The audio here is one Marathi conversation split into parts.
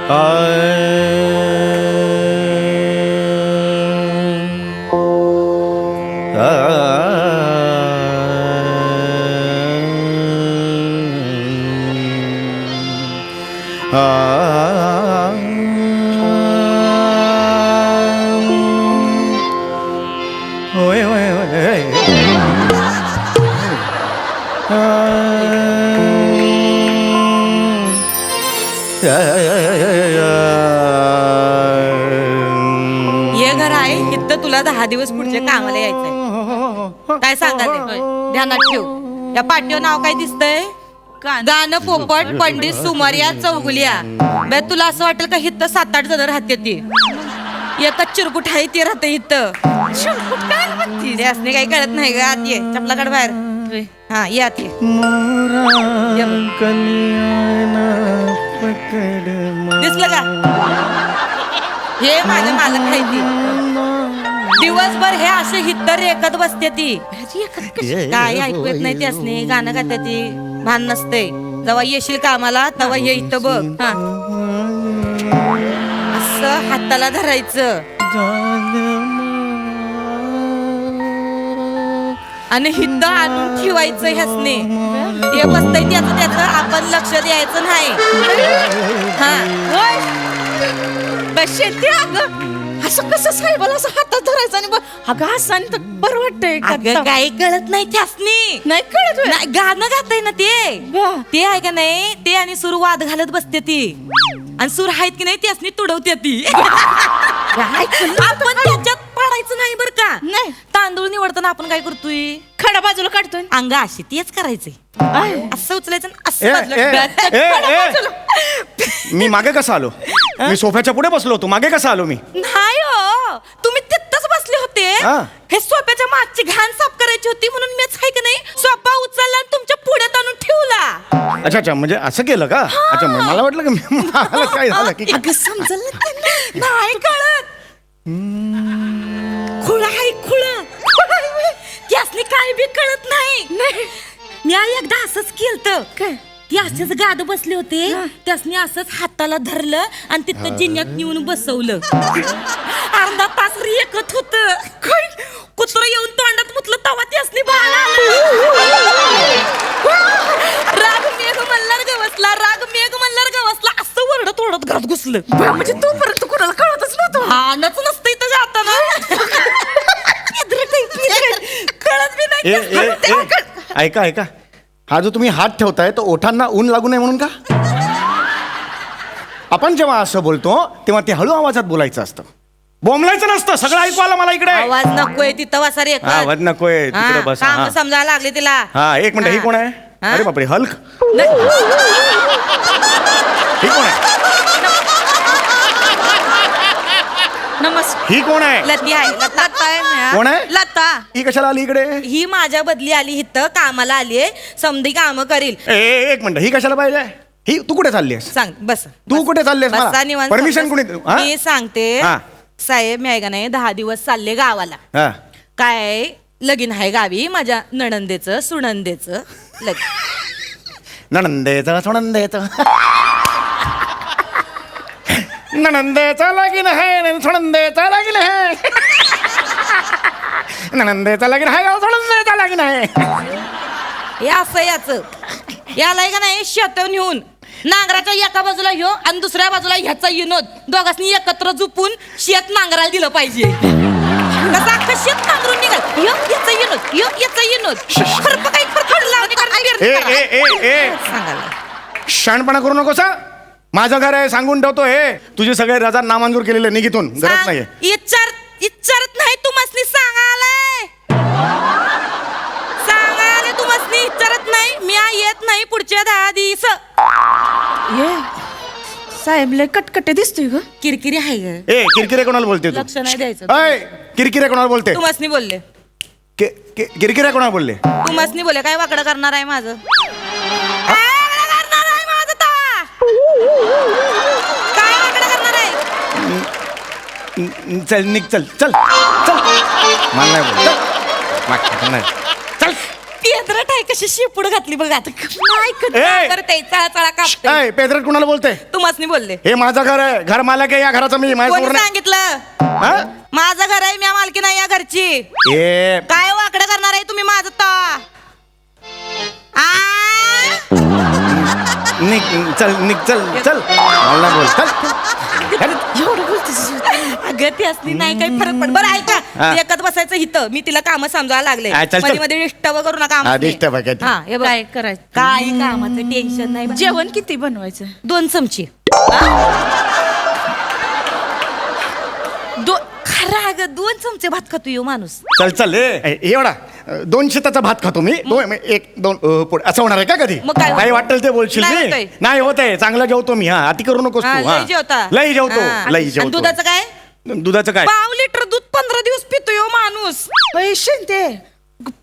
ये घर आहे इथं तुला 10 दिवस पुढच्या कामाला यायचंय. काय सांगाले ध्यानात ठेव. या पाठीवर नाव काय दिसतंय? गाणं पोपट पंडित सुमारिया चौगुलिया. बे तुला असं वाटेल का इथं 7-8 जण राहते ती. एकच चिरकुट आहे ती राहते इथं. त्यासने काही कळत नाही ग. आत ये चपला काढ बाहेर. हा ये आत ये. दिसलं का? हे माझे मालक आहे ती. दिवसभर हे असे हित्तर एकत बसते ती. काय ऐकू येत नाही त्यासने. गाणं गाते ती. भान नसते. जेव्हा येशील कामाला तेव्हा ये इथं बघ. हा असं हाताला धरायचं आणि हित आणून ठेवायचं ह्यासने. ते बसतंय त्याचं आपण लक्ष द्यायचं नाही. हा शेती अगं असं कसं साहेबाला असं हातात धरायचं आणि अगं असं आणि बरं वाटतंय. अगं काही कळत नाही त्यासनी. नाही कळत नाही गाणं गाताय ना ते आहे का नाही. ते आणि सूर वाद घालत बसते ती. आणि सूर आहेत की नाही त्यासनी तुडवते ती. आपण त्याच्यात पडायचं नाही बर का. नाही तांदूळ निवडताना आपण काय करतोय? खडा बाजूला काढतोय. अंगा अशी तेच करायचंय. असं उचलायचं असं. मी मागे कसा आलो? मी सोफ्याच्या पुढे बसलो होतो. मागे कसा आलो मी? नाही हो तुम्ही तिथंच बसले होते. हे सोफ्याच्या मागची घाण साफ करायची होती म्हणून मीच आहे की नाही सोफा उचलला आणि तुमच्या पुढ्यात आणून ठेवला. अच्छा अच्छा म्हणजे असं केलं का? अच्छा मला वाटलं की मला काय झालं की समजलं नाही कळत. खुळा आहे खुळा. त्यासनी काय बी कळत नाही. मी एकदा असंच केलतं. काय ती असंच गाद बसले होते. त्यासनी असंच हाताला धरलं आणि तिथं जिन्यात नेऊन बसवलं. अर्धा तास रेखत होत. कुत्र येऊन तोंडात मुतलं तवा त्यासनी राग मेघ मल्हार गवसला. राग मेघ मल्हार गवसला असं वरडत ओरडत घरात घुसलं. म्हणजे तोपर्यंत कुणाला कळतच नव्हतं. हानच नसतं इथं जाताना. कळत बी नाही. ऐका ऐका हा जो तुम्ही हात ठेवताय तो ओठांना ऊन लागू नये म्हणून का? आपण जेव्हा असं बोलतो तेव्हा ते हळू आवाजात बोलायचं असतं. बोंबलायचं नसतं. सगळं ऐकू आलं मला इकडे. आवाज नकोय तिथं वासा रे. आवाज नकोय तिकडे बस. काम समजायला लागले तिला. हा एक मिनिट. ही कोण आहे? अरे बापरे हल्क. ही कोण आहे? नमस्कार. ही कोण आहे? लती आहे. लता कोण आहे? लता. ही कशाला आली इकडे? ही माझ्या बदली आली इथं कामाला आली आहे. समधी काम करील. एक मिनिट. ही कशाला पाहिजे? ही तू कुठे चाललीस? सांग बस. तू कुठे चाललीस? परमिशन कोणी? मी सांगते साहेब मी आहे का नाही 10 दिवस चालले गावाला. काय लगीन आहे गावी माझ्या नणंदेचं सुनंदेचं लगीन. नणंदेचं सुनंदेचं नणंदेचं लगीन आहे. सुनंदेचं लगीन आहे. नणंदेचं लगीन आहे. सुनंदेचं लगीन आहे. हे असं याचं याला का नाही शेत नेऊन नांगराच्या एका बाजूला ह्यो आणि दुसऱ्या बाजूला ह्याचा विनोद दोघांनी एकत्र झुपून शेत नांगरायला दिलं पाहिजे. कसं अख्खं शेत नांगरून निघाल. ह्यो याचा विनोद ह्यो याचा विनोद. खरप काही खरखड सांगायला शहाणपणा करू नकोस. माझं घर आहे सांगून ठेवतो. हे तुझे सगळे रजा नामंजूर केलेले निघितून गरज नाहीये. इच्चारत नाही तुम्हासनी सांगायलाय. सांगायला तुम्हासनी इच्चारत नाही. मी येत नाही पुढच्या 10 दिवस. साहेब लय कटकटे दिसतोय ग. किरकिरी आहे ग. किरकिरे कोणाला बोलते तू? लक्ष नाही द्यायचं. किरकिरे कोणाला बोलते? तुम्हासनी बोलले. किरकिरे कोणाला बोलले? तुम्हासनी बोलले. काय वाकडं करणार आहे माझं? काय वाकडं करणार आहे? चल निघ. चल चल चल. मला नाही बोल. चल. ते पेदरट आहे कशी शिपूड घातली बघ आता ए! करते चळा चळा कापते ए पेद्रेट कुणाला बोलते? तुम्हासनी बोलले हे माझं घर आहे, घर मालक आहे या घराचं मी. माझ्या कोणी समोर नाही. सांगितलं हा? माझं घर आहे मी मालकी नाही या घरची ए काय वाकडं करणार आहे तुम्ही माझं ता निघ चल निघ चल चल मला बोल चल. एवढं बोलतेस अगं ती असली नाही काही फरक पड बरं ऐका हा. ती एकत बसायचं हिथं मी तिला काम समजायला लागले हा, चल, चल. मध्ये मध्ये डिस्टर्ब करू नका हा, आम्हाला. disturb आहे काय ते. हा हे बघ काय करायचं काही कामाचं टेन्शन नाही जेवण किती बनवायचं 2 चमचे खरं अगं 2 चमचे भात खातो यो माणूस चल चल एवढा 2 शेताचा भात खातो मी 1 2 पुढे असं होणार आहे का कधी? मग काय होतं? काही वाटेल ते बोलशील नाही मी होतंय. नाही होत आहे चांगलं जेवतो मी. हा अति करू नकोस हा, तू. लई जेवता लई जेवतो हा. लई आणि जेवतो. दुधाचं काय दुधाचं काय? 5 लिटर दूध 15 दिवस पितो यो माणूस पैसे ते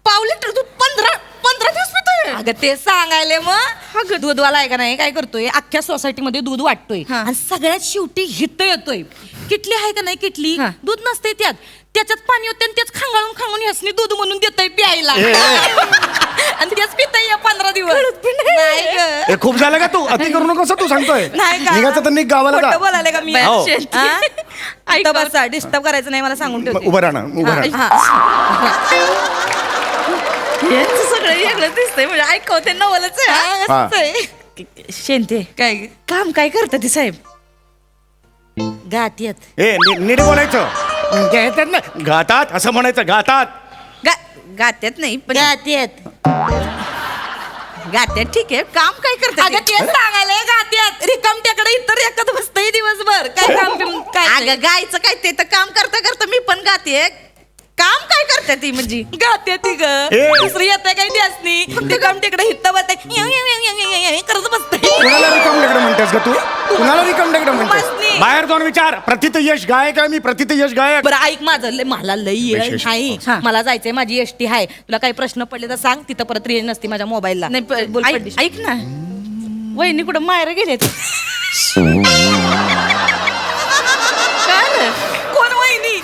5 लिटर दूध 15 दिवस पितोय अगं ते सांगायले मग दूधवाला आहे का नाही काय करतोय अख्ख्या सोसायटीमध्ये दूध वाटतोय हा. आणि सगळ्यात शेवटी हित येतोय किटली आहे का नाही किटली हा. दूध नसते त्याच्यात पाणी होते आणि तेच खांगाळून खांगून ह्यासनी दूध म्हणून देतय प्यायला आणि तेच पितय 15 दिवस नाही गं. हे खूप झालं का तू अति करू नकोस तू सांगतोय. नाही का निघायचं तर निघ गावाला खोटं जा. बोलायले का मी हो. इथं बसा डिस्टर्ब करायचं नाही मला सांगून ठेवते उभं राहा ना उभं राहा. यांचं सगळं वेगळं दिसतंय म्हणजे ऐकवते नवलच आहे हा. शेंते काय काम काय करतात ते साहेब गात येत ए नीट बोलायचं. घेतात ना घातात असं म्हणायचं घातात. गात्यात नाही पण गात येत गात्यात ठीक आहे काम काय करतात अगं तेच सांगायला गात्यात रिकामट्याकडे इतर एकत बसतय दिवसभर काय काम बिम काय अगं गायचं काय ते तर काम करता करता मी पण गाते काम काय करतात ती म्हणजे गाते ती ग ए. दुसरी येते काही ती असली रिकामट्याकडे हित्त बसते करत बसते कुणाला रिकाम टेकडं म्हणतेस का तू? कुणाला रिकाम टेकडं म्हणतेस? मस्ती. बाहेर जाऊन विचार प्रथित यश गायक आहे मी प्रथित यश गायक. बरं ऐक माझं मला लई विशेष. नाही हा. मला जायचंय माझी एसटी आहे तुला काही प्रश्न पडले तर सांग तिथं परत रेंज नसते माझ्या मोबाईलला नाही बोल ऐक पडलीस. ऐक ना वहिनी कुठं मायरा गेलेत काय कोण वहिनी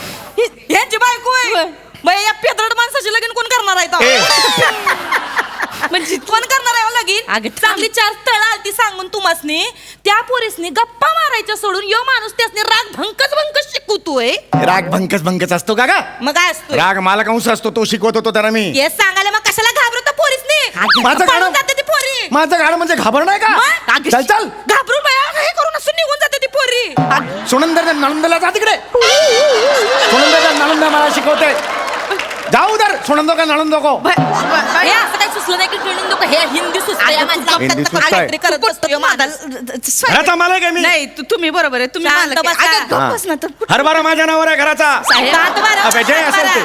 ह्यांची बायको आहे बाई, या पेदरड माणसाची लगीन कोण करणार आहे ए, तो? म्हणजे कोण करणार आहे हो लगीन अगं, चांगली 4 स्थळ आलती सांगून तुम्हासनी त्या पोरीसनी गप्पा मारायच्या सोडून यो माणूस त्यासनी राग भंकच शिकवतोय राग भंकच असतो का गा? मग काय असतो राग मला कंस असतो तो शिकवत होतो त्याला मी. हे सांगायला मग कशाला घाबरतो पोरीसनी माझं पळून गाणं- जाते ती पोरी माझं गाणं म्हणजे घाबर नाही का? मग? चल चल घाबरून बाया हे करून असं निघून जाते ती पोरी सुनंदर नळंदला जा तिकडे. सुनंदर नळंद मला शिकवते. जाऊ दर सुनंदो का नळंदो को. हे असं काही सुचलं नाही की ट्रेनिंग नको हे हिंदी सुचतंय हिंदी सुचतंय. काहीतरी करत बसतो ह्यो माणूस. घराचा मालक आहे मी. नाही तुम्ही बरोबर आहे तुम्ही शांत मालक आहे. बसा. अगं, गप्प बस ना तर कुठं- हरभरा माझ्या नावावर आहे घराचा. सात बारा, अबे, जे असेल ते.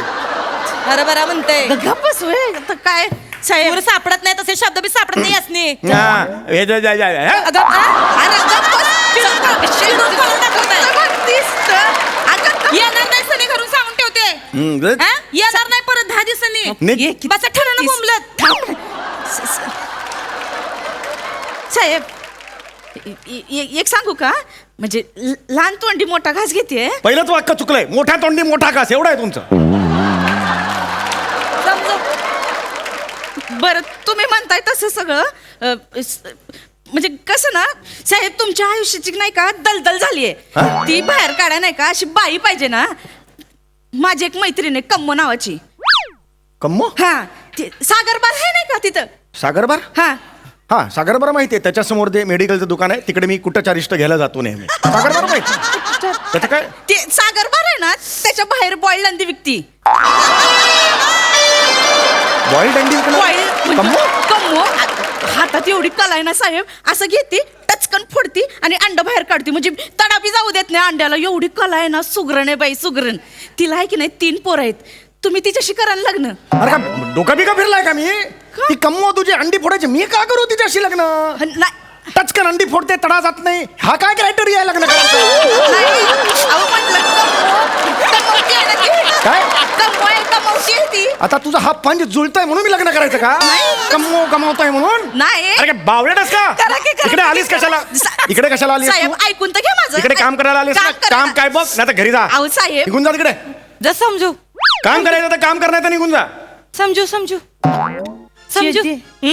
हरभरा म्हणते गप्प बस होय. आता काय साहेब पोरं सापडत नाही तसे शब्द बी सापडत नाही असणे हा, हे जे- जे- जे- हे? अगं, अरे गप्प बस. चिडून काढून टाकवताय. येणार नाही सनी घरून सांगून ठेवते हम्म, हा? येणार नाही परत 10 दिवसांनी निघ. बसा ठरवलं बोंबलत साहेब एक सांगू का म्हणजे लहान तोंडी मोठा घास घेते पहिलंच वाक्य चुकलंय. मोठ्या तोंडी मोठा घास एवढं आहे तुमचं. समजू बरं तुम्ही म्हणताय तसं सगळं म्हणजे कसं ना साहेब तुमच्या आयुष्याची नाही का दलदल झालीये हा? ती बाहेर काढा नाही का अशी बाई पाहिजे ना. माझी एक मैत्रीण आहे कम्मो नावाची कम्मो हा ती सागरबार आहे नाही का तिथं सागरबार. हा हा सागरबार माहिती आहे त्याच्या समोर ते मेडिकलचं दुकान आहे तिकडे मी कुठं चारिष्ट घ्यायला जातो नेहमी. सागरबार माहिती त्याचं काय? ते सागरबार आहे ना त्याच्या बाहेर बॉईल अंडी विकती बॉइल्ड अंडी बॉईल कम्मो. कम्मो हातात एवढी कला आहे ना साहेब असं घेते टचकन फोडती आणि अंड बाहेर काढते म्हणजे तडापी जाऊ देत नाही अंड्याला एवढी कला आहे ना सुगरण आहे बाई सुगरण तिला आहे की नाही 3 पोरं आहेत तुम्ही तिच्याशी करा ना लग्न अरे का डोका बिका फिरलाय का मी? ती कम्मो तुझी अंडी फोडायची मी का करू तिच्याशी लग्न? नाही टचकन अंडी फोडते तडा जात नाही हा काय क्रायटेरिया आहे लग्न करायचं? अहो म्हटलं कमवती आहे ना ती. काय? कमवती आहे ती आता तुझा हा पंच जुळतोय म्हणून मी लग्न करायचं का? कम्मो कमावतोय म्हणून? नाही अरे काय बावळेटच का? करा की, करा इकडे की. आलीस कशाला? इकडे कशाला आलीस साहेब तू? ऐकून तर घ्या माझं इकडे काम करायला आलीस ना? करायला. काम काय बघ नाही तर घरी जा. अहो साहेब निघून जा तिकडे. जस समजू काम करायचं तर काम करणार तर निघून जा. समजू समजू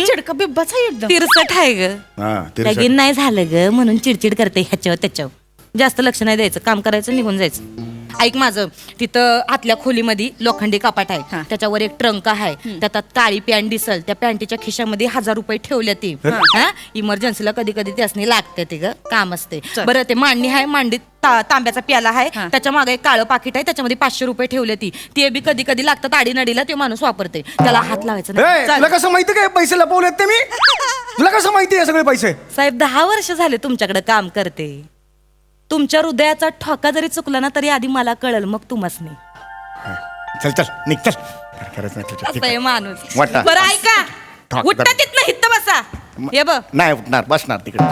चिडका बिब्बाच आहे एकदम. तिरसट आहे ग हा तिरसट. लगीन नाही झालं ग म्हणून चिडचिड करते ह्याच्यावर त्याच्यावर जास्त लक्ष नाही द्यायचं काम करायचं निघून जायचं ऐक माझं तिथं आतल्या खोलीमध्ये लोखंडी कपाट आहे त्याच्यावर एक ट्रंक आहे त्यात काळी पॅन्ट दिसल त्या पॅन्टीच्या खिशामध्ये 1000 रुपये ठेवले ती इमर्जन्सीला कधी कधी त्यासनी लागते ते ग काम असते बरं ते मांडणी आहे मांडीत तांब्याचा प्याला आहे त्याच्या मागे एक काळं पाकिट आहे त्याच्यामध्ये 500 रुपये ठेवले ती ते बी कधी कधी लागतात आडीनडीला ते माणूस वापरते त्याला हात लावायचा नाही. तुला कसं माहिती काय पैसे लपवलेत ते मी तुला कसं माहिती आहे सगळे पैसे साहेब 10 वर्ष झाले तुमच्याकडे काम करते तुमच्या हृदयाचा ठोका जरी चुकला ना तरी आधी मला कळल मग तुम्हाच नाही चल चल निघ चल करायचं नाही तुझ्या. असं आहे माणूस वाटा. बरं ऐका ठोक उठता दर. तिथनं हित्त बसा हे बघ नाही उठणार बसणार तिकडे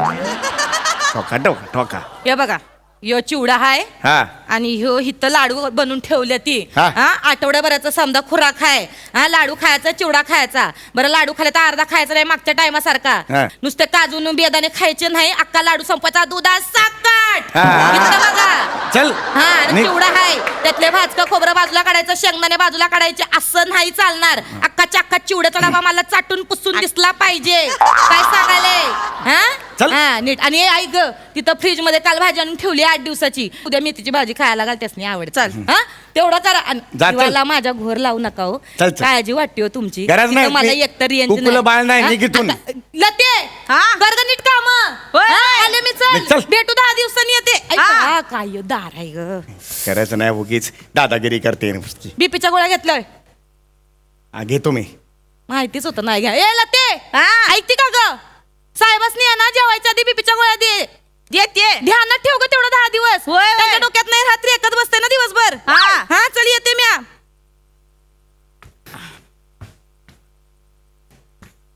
ठोका ठोका ठोका हे बघा यो चिवडा हाय हा आणि ह्यो हिथं लाडू बनवून ठेवले ती हा. आठवड्याभराचा समजा खुराक आहे लाडू खायचा चिवडा खायचा बरं लाडू खायला तर अर्धा खायचा नाही मागच्या टायमासारखा हा. नुसते काजून बेदाणे खायचे नाही अक्का लाडू संपायचा दुधात साखर हा. इथं बघा चल हा आणि निघ. चिवडा हाय त्यातले भाजका खोबरं बाजूला काढायचं शेंगदाणे बाजूला काढायचे असं नाही चालणार अक्काच्या अक्का चिवड्याचा डबा मला चाटून पुसून दिसला पाहिजे काय सांगायले चल. हा नीट आणि हे ऐक ग, तिथं फ्रीज मध्ये काल भाजी आणून ठेवली 8 दिवसाची उद्या मेथीची भाजी खायला घालतेस नाही आवड चाल हा तेवढं करा आणि जा, चल. जीवाला माझ्या घोर लावू नका हो चल, चल. काळजी वाटते हो तुमची गरज नाही. तिथं मला मी- एकतर रेंज कुकुलं बाळ नाही, हा? निघ इथून. आता- लते हा? कर ग नीट काम होय. आले मी निघ, चल चल. भेटू 10 दिवसांनी येते ऐक, हा. हा, काय ह्यो दार आहे ग करायचं नाही उगीच दादागिरी करते नुसती. बीपीच्या गोळ्या घेतल्या घेतो मी माहितीच होतं नाही घ्या ए लते हा. ऐकते का ग साहेबासनी आहे ना जेवायच्या आधी बीपीच्या गोळ्या दे येते ध्यानात ठेव ग तेवढं 10 दिवस होय, होय. त्याच्या डोक्यात नाही रात्री एकच बसते ना दिवसभर हा. हा चल येते म्या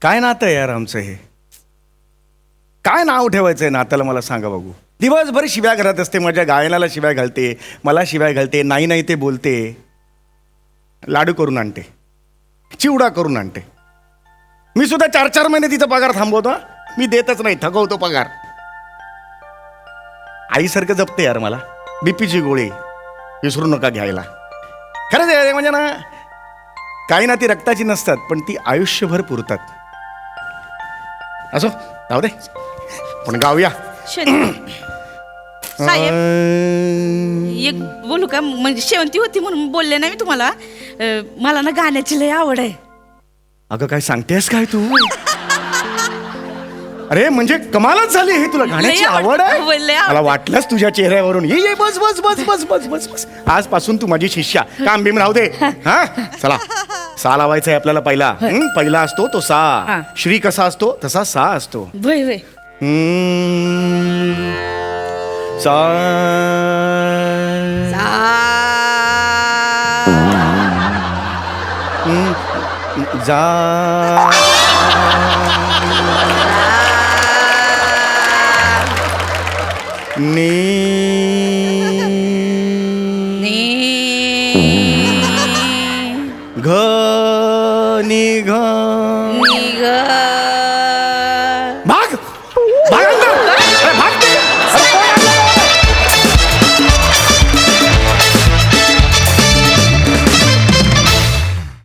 काय नातं आहे यार आमचं हे काय नाव ठेवायचंय नात्याला मला सांगा बघू दिवसभर शिव्या घरात असते माझ्या गायनाला शिव्या घालते मला शिव्या घालते नाही नाही ते बोलते लाडू करून आणते चिवडा करून आणते मी सुद्धा 4-4 महिने तिचा पगार थांबवतो हा. मी देतच नाही थकवतो पगार आईसारखं जपते यार मला बीपीची गोळी विसरू नका घ्यायला खरंच आहे म्हणजे ना काही ना ती रक्ताची नसतात पण ती आयुष्यभर पुरतात असो जाऊ दे पण गाऊया साहेब एक बोलू का म्हणजे शेवंती होती म्हणून बोलले नाही मी तुम्हाला मला ना गाण्याची लय आवड आहे अगं काय सांगतेस काय तू अरे म्हणजे कमालच झाली हे तुला गाण्याची लय आवड- आवड आहे लय आवड. मला वाटलंच तुझ्या चेहऱ्यावरून ये ये बस बस बस बस बस बस बस आजपासून तू माझी शिष्या काम बिम राहू दे हा चला सा लावायचा आहे आपल्याला पहिला पहिला असतो तो सा हा. श्री कसा असतो तसा सा असतो वय वय सा जा घ नि घ